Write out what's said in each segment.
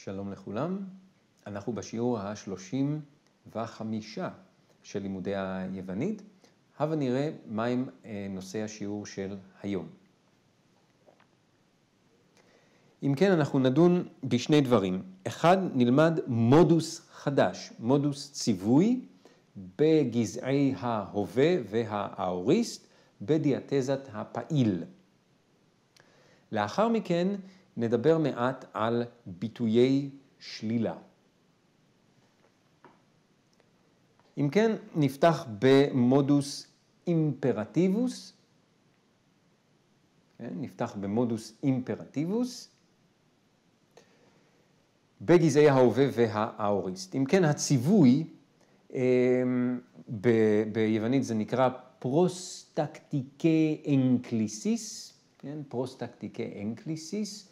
שלום לכולם, אנחנו בשיעור ה-35 של לימודי היוונית. הבה נראה מהם נושאי השיעור של היום. אם כן, אנחנו נדון בשני דברים. אחד, נלמד מודוס חדש, מודוס ציווי בגזעי ההווה והאוריסט בדיאטזת הפעיל. לאחר מכן נדבר מעט על ביטויי שלילה. אם כן, נפתח במודוס אימפרטיבוס. נפתח במודוס אימפרטיבוס בגזעי ההווה והאוריסט. אם כן, הציווי, ביוונית זה נקרא פרוסטקטיקי אנקליסיס, פרוסטקטיקי אנקליסיס,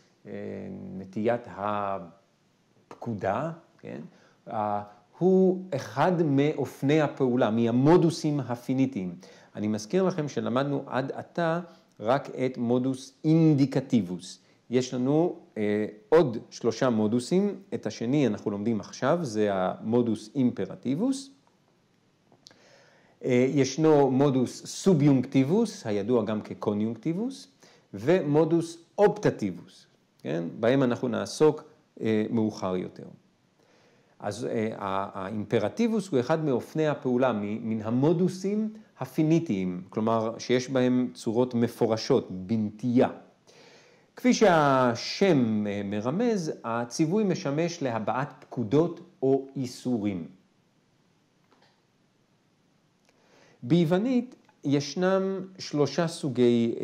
נטיית הפקודה, הוא אחד מאופני הפעולה, מהמודוסים הפיניטיים. אני מזכיר לכם שלמדנו עד עתה רק את מודוס אינדיקטיבוס. יש לנו עוד 3 מודוסים, את השני אנחנו לומדים עכשיו, זה המודוס אימפרטיבוס. ישנו מודוס סוביונקטיבוס, הידוע גם כקוניונקטיבוס, ומודוס אופטטיבוס, כן? בהם אנחנו נעסוק מאוחר יותר. אז האימפרטיבוס הוא אחד מאופני הפעולה, מן המודוסים הפיניטיים, כלומר שיש בהם צורות מפורשות, בנטייה. כפי שהשם מרמז, הציווי משמש להבעת פקודות או איסורים. ביוונית ישנם 3 סוגי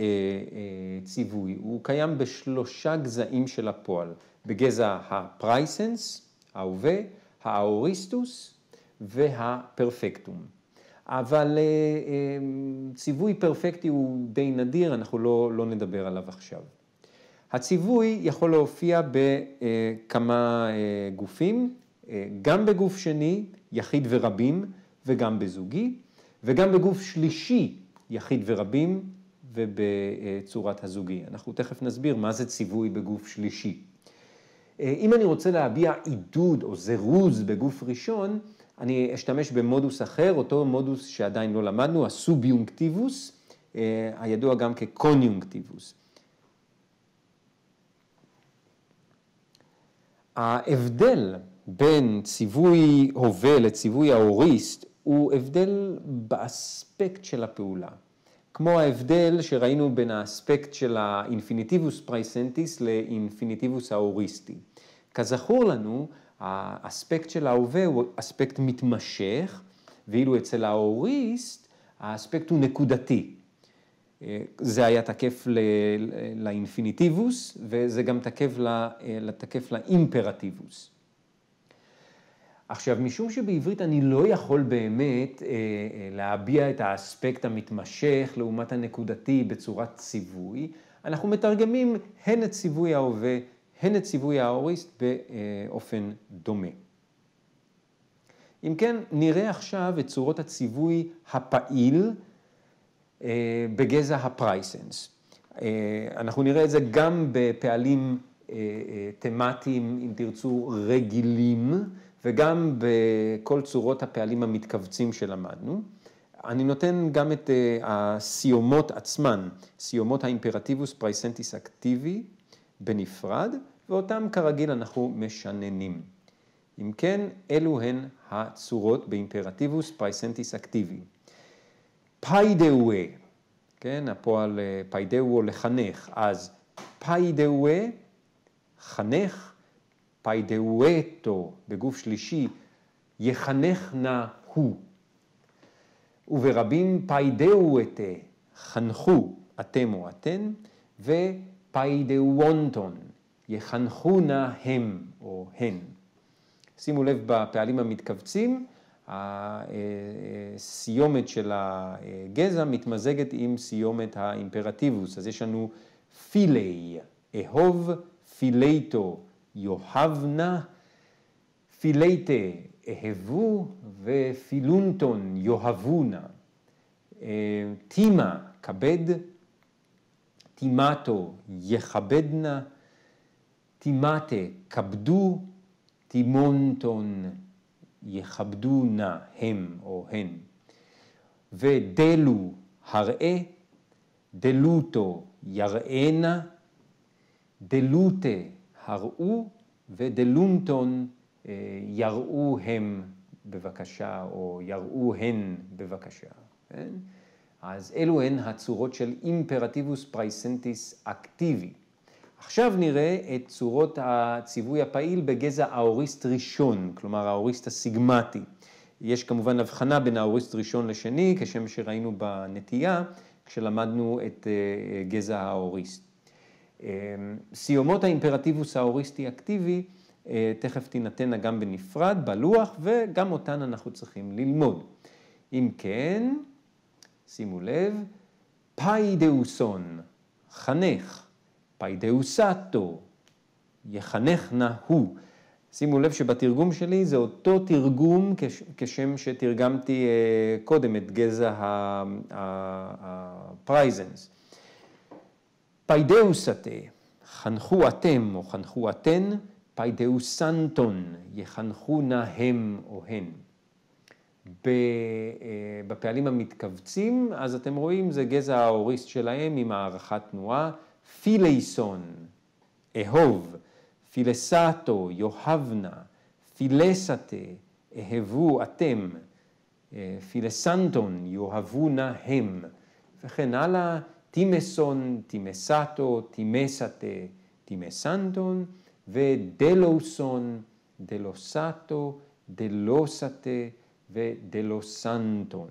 ציווי, הוא קיים ב3 גזעים של הפועל, בגזע הפרייסנס, ההווה, האוריסטוס והפרפקטום. אבל ציווי פרפקטי הוא די נדיר, אנחנו לא נדבר עליו עכשיו. הציווי יכול להופיע בכמה גופים, גם בגוף שני, יחיד ורבים, וגם בזוגי, וגם בגוף שלישי, יחיד ורבים, ובצורת הזוגי. אנחנו תכף נסביר מה זה ציווי בגוף שלישי. אם אני רוצה להביע עידוד או זירוז בגוף ראשון, אני אשתמש במודוס אחר, אותו מודוס שעדיין לא למדנו, הסוביונקטיבוס, הידוע גם כקוניונקטיבוס. ההבדל בין ציווי הווה לציווי האוריסט הוא הבדל באספקט של הפעולה. כמו ההבדל שראינו בין האספקט של האינפיניטיבוס פרייסנטיס לאינפיניטיבוס האוריסטי. כזכור לנו, האספקט של ההווה הוא אספקט מתמשך, ואילו אצל האוריסט האספקט הוא נקודתי. זה היה תקף לאינפיניטיבוס, וזה גם תקף לאימפרטיבוס. עכשיו, משום שבעברית אני לא יכול באמת להביע את האספקט המתמשך לעומת הנקודתי בצורת ציווי, אנחנו מתרגמים הן את ציווי ההווה, הן את ציווי האוריסט באופן דומה. אם כן, נראה עכשיו את צורות הציווי הפעיל בגזע הפרייסנס. אנחנו נראה את זה גם בפעלים תמטיים, אם תרצו, רגילים, וגם בכל צורות הפעלים המתכווצים שלמדנו. אני נותן גם את הסיומות עצמן, סיומות האימפרטיבוס פרייסנטיס אקטיבי בנפרד, ואותם כרגיל אנחנו משננים. אם כן, אלו הן הצורות באימפרטיבוס פרייסנטיס אקטיבי. פיידאוה, כן, הפועל פיידאוה לחנך, אז פיידאוה, חנך, פיידאוטו בגוף שלישי, יחנך נא הוא. וברבים פיידאוטה, חנכו אתם או אתן, ופיידאוונטון, יחנכו נא הם או הן. שימו לב בפעלים המתכווצים, הסיומת של הגזע מתמזגת עם סיומת האימפרטיבוס. אז יש לנו פילי, אהוב, פילייטו, יאהבנה, פילייטה, אהבו, ופילונטון, יאהבונה. תימה, כבד, תימטו, יכבדנה, תימטה, כבדו, תימונטון, יכבדו נא הם או הן. ודלו, הראה, דלוטו, יראנה, דלוטה, הראו, ודלונטון, יראו הם בבקשה, או יראו הן בבקשה. כן? אז אלו הן הצורות של אימפרטיבוס פרייסנטיס אקטיבי. עכשיו נראה את צורות הציווי הפעיל בגזע האוריסט ראשון, כלומר האוריסט הסיגמטי. יש כמובן הבחנה בין האוריסט ראשון לשני, כשם שראינו בנטייה, כשלמדנו את גזע האוריסט. סיומות האימפרטיבוס האוריסטי אקטיבי, תכף תינתנה גם בנפרד, בלוח, וגם אותן אנחנו צריכים ללמוד. אם כן, שימו לב, פיידאוסון, חנך, פיידאוסטו, יחנך נא הוא. שימו לב שבתרגום שלי זה אותו תרגום כשם שתרגמתי קודם את גזע הפרייזנס. פיידאוסטה, חנכו אתם או חנכו אתן, פיידאוסנטון, יחנכו נא הם או הן. בפעלים המתכווצים, אז אתם רואים, זה גזע האוריסט שלהם עם הערכת תנועה, פילייסון, אהוב, פילסטו, יאהבנה, פילסטה, אהבו אתם, פילסנטון, יאהבו נא הם, וכן הלאה, טימסון, טימסטו, טימסטה, טימסנטון, ודלוסון, דלוסטו, דלוסטה ודלוסנטון.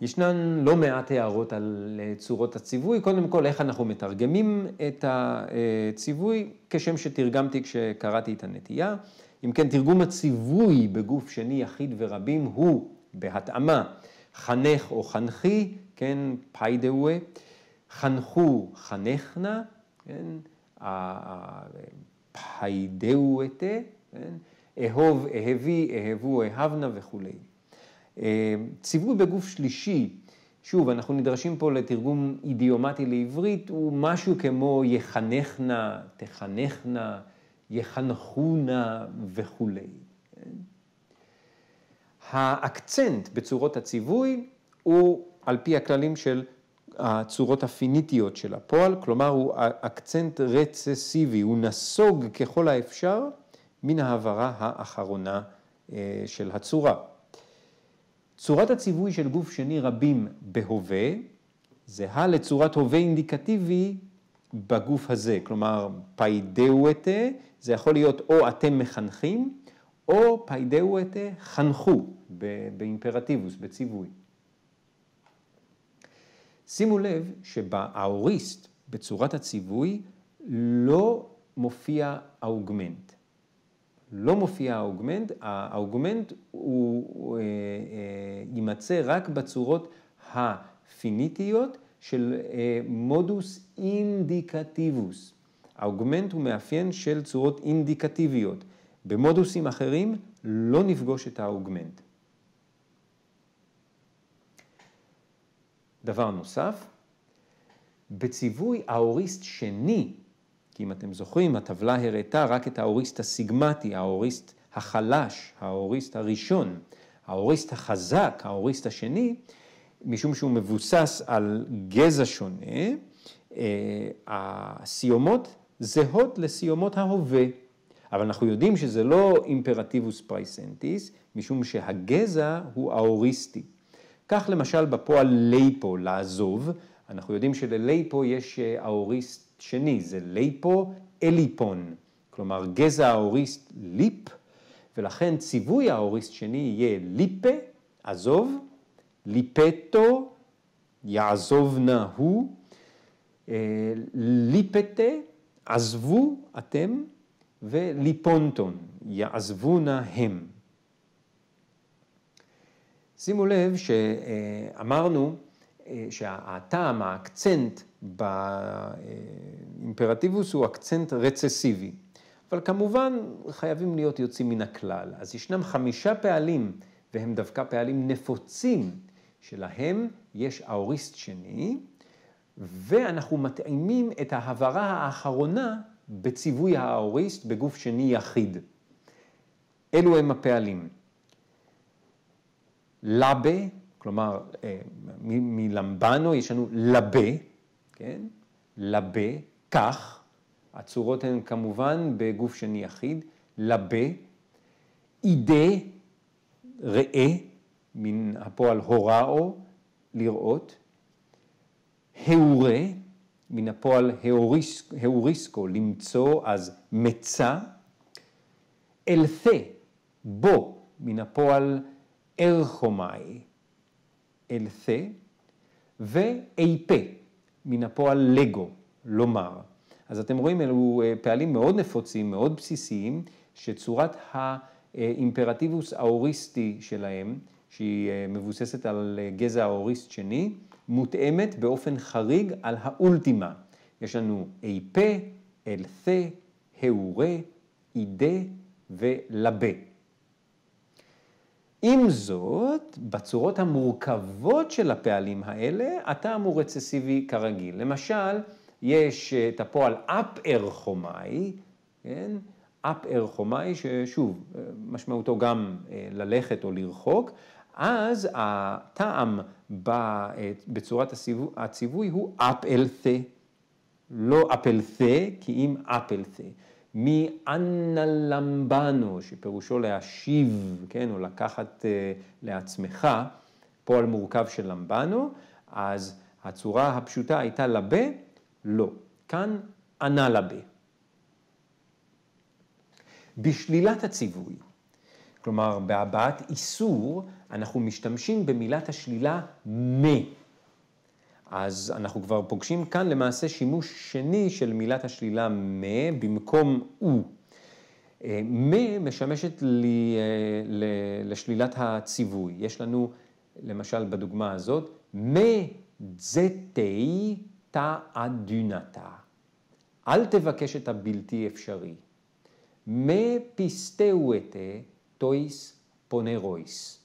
ישנן לא מעט הערות על צורות הציווי. קודם כל, איך אנחנו מתרגמים את הציווי, כשם שתרגמתי כשקראתי את הנטייה. אם כן, תרגום הציווי בגוף שני יחיד ורבים הוא בהתאמה חנך או חנכי, כן, פיידאוה, חנכו חנכנה, כן, פיידאותה, כן, אהוב, אהבי, אהבו, אהבנה וכו'. ציווי בגוף שלישי, שוב, אנחנו נדרשים פה לתרגום אידיומטי לעברית, הוא משהו כמו יחנכנה, תחנכנה, יחנכונה וכו'. האקצנט בצורות הציווי הוא על פי הכללים של הצורות הפיניטיות של הפועל, כלומר הוא אקצנט רצסיבי, הוא נסוג ככל האפשר מן העברה האחרונה של הצורה. צורת הציווי של גוף שני רבים בהווה, זהה לצורת הווה אינדיקטיבי בגוף הזה, כלומר פיידאותה, זה יכול להיות או אתם מחנכים, או פיידאותה חנכו באימפרטיבוס, בציווי. שימו לב שבאוריסט, בצורת הציווי, לא מופיע האוגמנט. לא מופיע האוגמנט, האוגמנט הוא יימצא רק בצורות הפיניטיות של מודוס אינדיקטיבוס. האוגמנט הוא מאפיין של צורות אינדיקטיביות. במודוסים אחרים לא נפגוש את האוגמנט. דבר נוסף, בציווי האוריסט שני, כי אם אתם זוכרים, הטבלה הראתה רק את האוריסט הסיגמטי, האוריסט החלש, האוריסט הראשון, האוריסט החזק, האוריסט השני, משום שהוא מבוסס על גזע שונה, הסיומות זהות לסיומות ההווה. אבל אנחנו יודעים שזה לא אימפרטיבוס פרייסנטיס, משום שהגזע הוא האוריסטי. כך למשל בפועל ליפו, לעזוב, אנחנו יודעים שלליפו יש האוריסט שני, זה ליפו אליפון, כלומר גזע האוריסט ליפ, ולכן ציווי האוריסט שני יהיה ליפה, עזוב, ליפטו, יעזוב נא הוא, ליפתה, עזבו אתם, וליפונטון, יעזבו נא הם. שימו לב שאמרנו שהטעם, האקצנט באימפרטיבוס הוא אקצנט רצסיבי. אבל כמובן חייבים להיות יוצאים מן הכלל. אז ישנם 5 פעלים, והם דווקא פעלים נפוצים, שלהם יש האוריסט שני, ואנחנו מתאימים את ההברה האחרונה בציווי האוריסט בגוף שני יחיד. אלו הם הפעלים. לבה, כלומר מלמבנו יש לנו לבה, כן? לבה, כך, הצורות הן כמובן בגוף שני יחיד, לבה, אידה, ראה, מן הפועל הוראו, לראות, האורה, מן הפועל האוריסקו, למצוא, אז מצא, אלתה, בו, מן הפועל ארחומאי, אלתה, ואיפה, מן הפועל לגו, לומר. אז אתם רואים, אלו פעלים מאוד נפוצים, מאוד בסיסיים, שצורת האימפרטיבוס האוריסטי שלהם, שהיא מבוססת על גזע האוריסט שני, מותאמת באופן חריג על האולטימה. יש לנו איפה, אלתה, האורה, אידה ולבה. עם זאת, בצורות המורכבות של הפעלים האלה, הטעם הוא רצסיבי כרגיל. למשל, יש את הפועל אפ-ארחומאי, כן? אפ-ארחומאי, ששוב, משמעותו גם ללכת או לרחוק, אז הטעם בצורת הציווי הוא אפ-אלתה, לא אפלתה, כי אם אפלתה. מאנה למבנו, שפירושו להשיב, כן, או לקחת לעצמך, פועל מורכב של למבנו, אז הצורה הפשוטה הייתה לבה, לא. כאן ענה לבה. בשלילת הציווי, כלומר בהבעת איסור, אנחנו משתמשים במילת השלילה מה. אז אנחנו כבר פוגשים כאן למעשה שימוש שני של מילת השלילה מה במקום הוא. מה משמשת לשלילת הציווי. יש לנו למשל בדוגמה הזאת, מה זתי תעדונתה. אל תבקש את הבלתי אפשרי. מה פיסטאותה טויס פונרויס.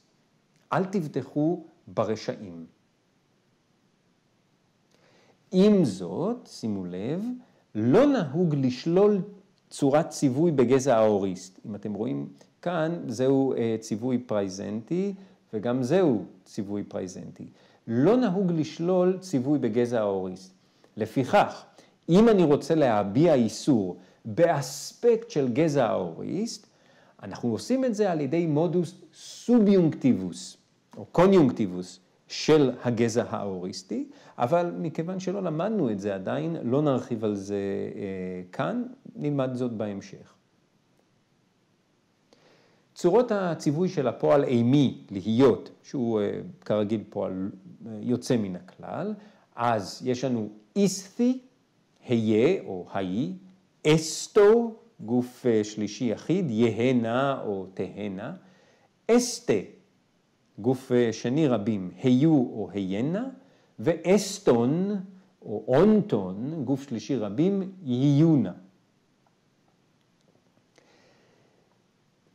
אל תבטחו ברשעים. עם זאת, שימו לב, לא נהוג לשלול צורת ציווי בגזע האוריסט. אם אתם רואים כאן, זהו ציווי פרייזנטי, וגם זהו ציווי פרייזנטי. לא נהוג לשלול ציווי בגזע האוריסט. לפיכך, אם אני רוצה להביע איסור באספקט של גזע האוריסט, אנחנו עושים את זה על ידי מודוס סוביונקטיבוס, או קוניונקטיבוס, של הגזע האוריסטי, אבל מכיוון שלא למדנו את זה עדיין, לא נרחיב על זה כאן, נלמד זאת בהמשך. צורות הציווי של הפועל אימי, להיות, שהוא כרגיל פועל יוצא מן הכלל, אז יש לנו איסתי, היה או היי, אסטו, גוף שלישי יחיד, יהנה או תהנה, אסתה, גוף שני רבים, היו או היינה, ואסטון או אונטון, גוף שלישי רבים, יהיונה.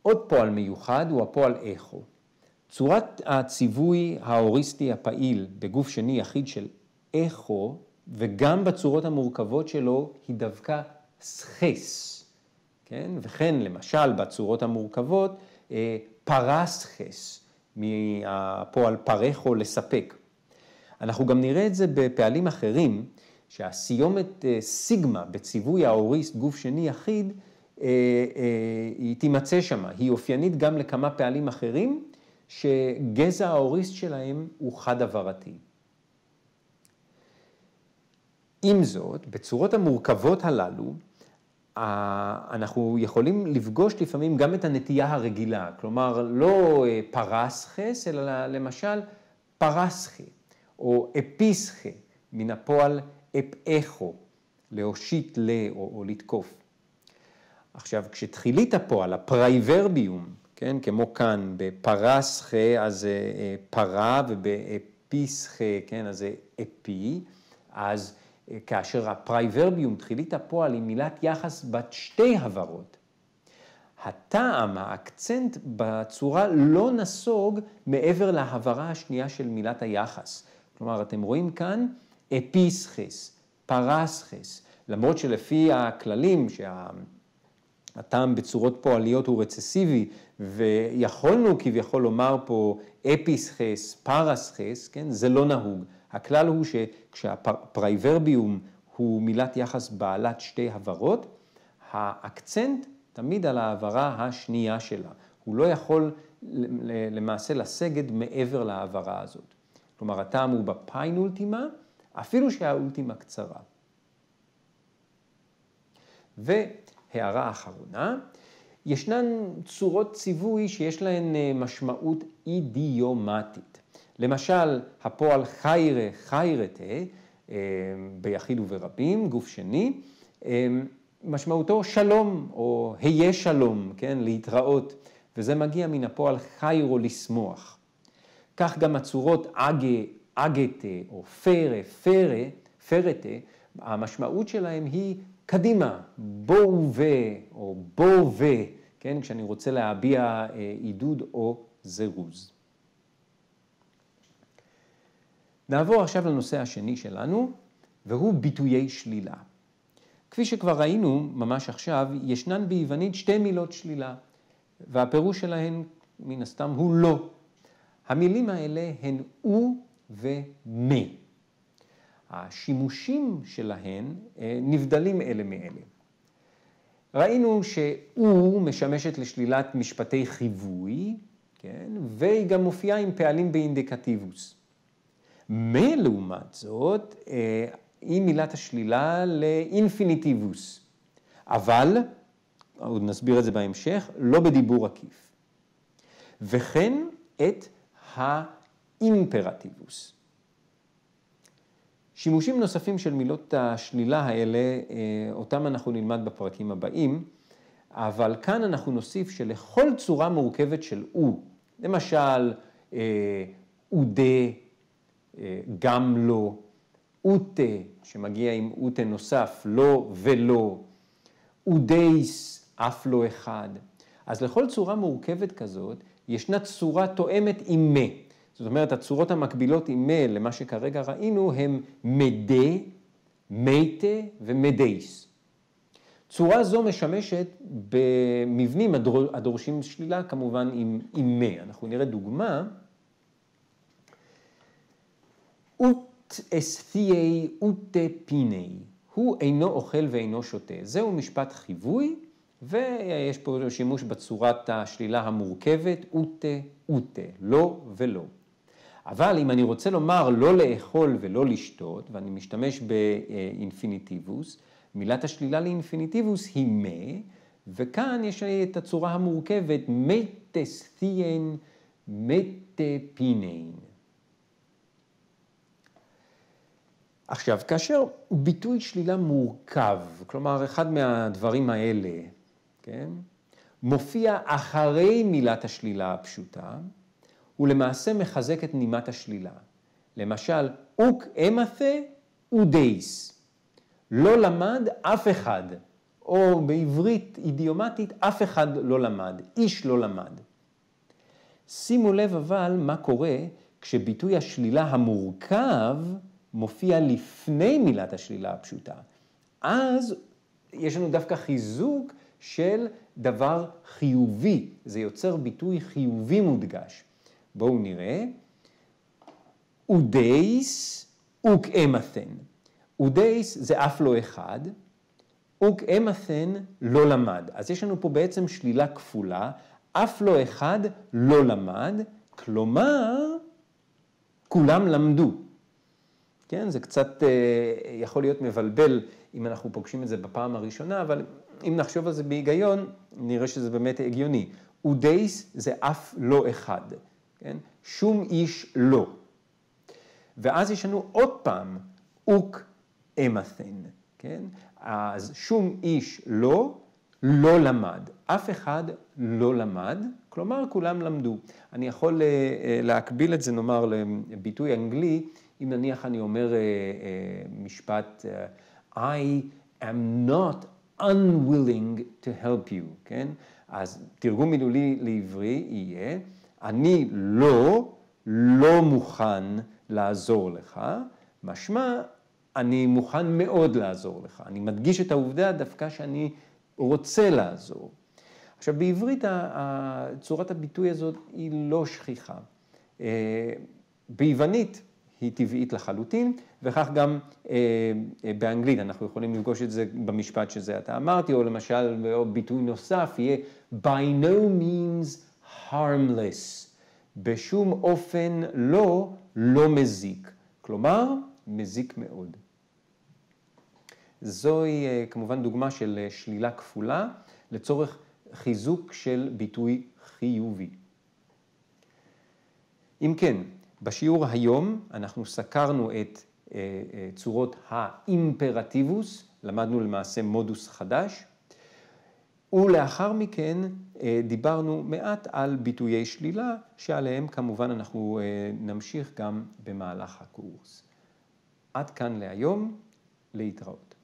עוד פועל מיוחד הוא הפועל איכו. צורת הציווי האוריסטי הפעיל בגוף שני יחיד של איכו, וגם בצורות המורכבות שלו, היא דווקא סחס. כן? וכן, למשל, בצורות המורכבות, פרסחס, מהפועל פרחו לספק. אנחנו גם נראה את זה בפעלים אחרים, שהסיומת סיגמה בציווי האוריסט גוף שני יחיד, היא תימצא שמה. היא אופיינית גם לכמה פעלים אחרים, שגזע האוריסט שלהם הוא חד-עברתי. עם זאת, בצורות המורכבות הללו, אנחנו יכולים לפגוש לפעמים גם את הנטייה הרגילה, כלומר לא פרסחס, אלא למשל פרסחה, או אפיסחה, מן הפועל אפאחו, להושיט או לתקוף. עכשיו, כשתחילית הפועל, הפרייברביום, כן, כמו כאן, בפרסחה, אז פרה, ובאפיסחה, כן, אז אפי, אז כאשר הפרייברביום, תחילית הפועל, היא מילת יחס בת שתי הברות. הטעם, האקצנט בצורה לא נסוג מעבר להברה השנייה של מילת היחס. כלומר, אתם רואים כאן אפיסחס, פרסחס, למרות שלפי הכללים שהטעם בצורות פועליות הוא רצסיבי, ויכולנו כביכול לומר פה אפיסחס, פרסחס, כן? זה לא נהוג. הכלל הוא שכשהפרייברביום הוא מילת יחס בעלת שתי הברות, האקצנט תמיד על העברה השנייה שלה. הוא לא יכול למעשה לסגת מעבר לעברה הזאת. כלומר, הטעם הוא בפיין אולטימה, אפילו שהאולטימה קצרה. והערה אחרונה, ישנן צורות ציווי שיש להן משמעות אידיומטית. למשל, הפועל חיירה, חיירתה, ביחיד וברבים, גוף שני, משמעותו שלום או היה שלום, כן, להתראות, וזה מגיע מן הפועל חיירו לשמוח. כך גם הצורות אגה, אגתה או פרה, פרה, פרתה, המשמעות שלהם היא קדימה, בואו ו, או בואו ו, כן, כשאני רוצה להביע עידוד או זירוז. נעבור עכשיו לנושא השני שלנו, והוא ביטויי שלילה. כפי שכבר ראינו ממש עכשיו, ישנן ביוונית שתי מילות שלילה, והפירוש שלהן מן הסתם הוא לא. המילים האלה הן או ומה. השימושים שלהן נבדלים אלה מאלה. ראינו שאו משמשת לשלילת משפטי חיווי, כן? והיא גם מופיעה עם פעלים באינדיקטיבוס. מה לעומת זאת היא מילת השלילה לאינפיניטיבוס, אבל, עוד נסביר את זה בהמשך, לא בדיבור עקיף. וכן את האימפרטיבוס. שימושים נוספים של מילות השלילה האלה, אותם אנחנו נלמד בפרקים הבאים, אבל כאן אנחנו נוסיף שלכל צורה מורכבת של או, למשל, אודה, גם לא, אוטה, שמגיע עם אוטה נוסף, לא ולא, אודייס, אף לא אחד. אז לכל צורה מורכבת כזאת, ישנה צורה תואמת עם מה. זאת אומרת, הצורות המקבילות עם מה, למה שכרגע ראינו, הם מדה, מייטה ומדייס. צורה זו משמשת במבנים הדורשים שלילה, כמובן עם מה. אנחנו נראה דוגמה. אוט אסתיי אוטה פיני, הוא אינו אוכל ואינו שותה. זהו משפט חיווי, ויש פה שימוש בצורת השלילה המורכבת, אוטה, אוטה, לא ולא. אבל אם אני רוצה לומר לא לאכול ולא לשתות, ואני משתמש באינפיניטיבוס, מילת השלילה לאינפיניטיבוס היא מה, וכאן יש את הצורה המורכבת, מתסתיין, מתפינין. עכשיו, כאשר ביטוי שלילה מורכב, כלומר אחד מהדברים האלה, כן, מופיע אחרי מילת השלילה הפשוטה, הוא למעשה מחזק את נימת השלילה. למשל, אוק אמתה אודייס. לא למד אף אחד, או בעברית אידיומטית אף אחד לא למד, איש לא למד. שימו לב אבל מה קורה כשביטוי השלילה המורכב מופיע לפני מילת השלילה הפשוטה. אז יש לנו דווקא חיזוק של דבר חיובי. זה יוצר ביטוי חיובי מודגש. בואו נראה. אודייס אוק אמתן. אודייס זה אף לא אחד. אוק אמתן לא למד. אז יש לנו פה בעצם שלילה כפולה. אף לא אחד לא למד. כלומר, כולם למדו. כן, זה קצת יכול להיות מבלבל אם אנחנו פוגשים את זה בפעם הראשונה, אבל אם נחשוב על זה בהיגיון, נראה שזה באמת הגיוני. אודייס זה אף לא אחד, כן? שום איש לא. ואז יש לנו עוד פעם, אוק אמתן, כן? אז שום איש לא, לא למד. אף אחד לא למד, כלומר כולם למדו. אני יכול להקביל את זה, נאמר, לביטוי אנגלי, אם נניח אני אומר משפט, I am not unwilling to help you, כן? אז תרגום מילולי לעברי יהיה, אני לא מוכן לעזור לך, משמע, אני מוכן מאוד לעזור לך. אני מדגיש את העובדה דווקא שאני רוצה לעזור. עכשיו, בעברית צורת הביטוי הזאת היא לא שכיחה. ביוונית היא טבעית לחלוטין, וכך גם באנגלית אנחנו יכולים לפגוש את זה במשפט שזה אתה אמרתי, או למשל ביטוי נוסף יהיה by no means harmless, בשום אופן לא מזיק, כלומר מזיק מאוד. זוהי כמובן דוגמה של שלילה כפולה לצורך חיזוק של ביטוי חיובי. אם כן, בשיעור היום אנחנו סקרנו את צורות האימפרטיבוס, למדנו למעשה מודוס חדש, ולאחר מכן דיברנו מעט על ביטויי שלילה, שעליהם כמובן אנחנו נמשיך גם במהלך הקורס. עד כאן להיום, להתראות.